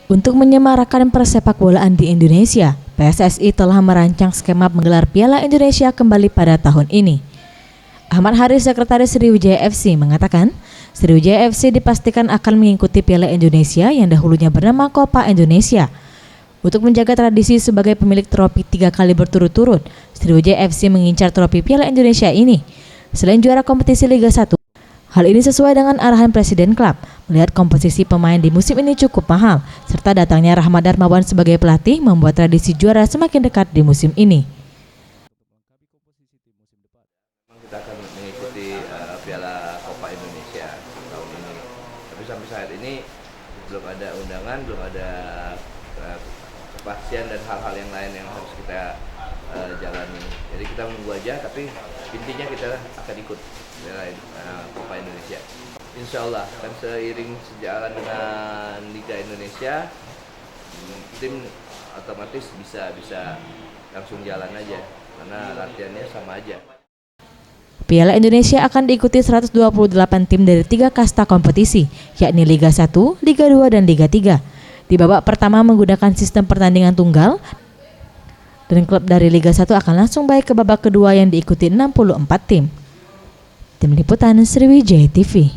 Untuk menyemarakan persepakbolaan di Indonesia, PSSI telah merancang skema menggelar Piala Indonesia kembali pada tahun ini. Ahmad Haris, Sekretaris Sriwijaya FC, mengatakan Sriwijaya FC dipastikan akan mengikuti Piala Indonesia yang dahulunya bernama Copa Indonesia. Untuk menjaga tradisi sebagai pemilik trofi 3 kali berturut-turut, Sriwijaya FC mengincar trofi Piala Indonesia ini. Selain juara kompetisi Liga 1, hal ini sesuai dengan arahan Presiden klub, melihat komposisi pemain di musim ini cukup mahal, serta datangnya Rahmat Darmawan sebagai pelatih membuat tradisi juara semakin dekat di musim ini. Kita akan mengikuti Piala Copa Indonesia tahun ini, tapi sampai saat ini belum ada undangan, belum ada kepastian dan hal-hal yang lain yang harus kita jalani. Jadi kita menunggu aja, tapi intinya kita akan ikut Copa Indonesia. Insya Allah kan seiring sejalan dengan Liga Indonesia, tim otomatis bisa langsung jalan aja karena latihannya sama aja. Piala Indonesia akan diikuti 128 tim dari 3 kasta kompetisi, yakni Liga 1, Liga 2, dan Liga 3. Di babak pertama menggunakan sistem pertandingan tunggal, dan klub dari Liga 1 akan langsung baik ke babak kedua yang diikuti 64 tim. Tim Liputan Sriwijaya TV.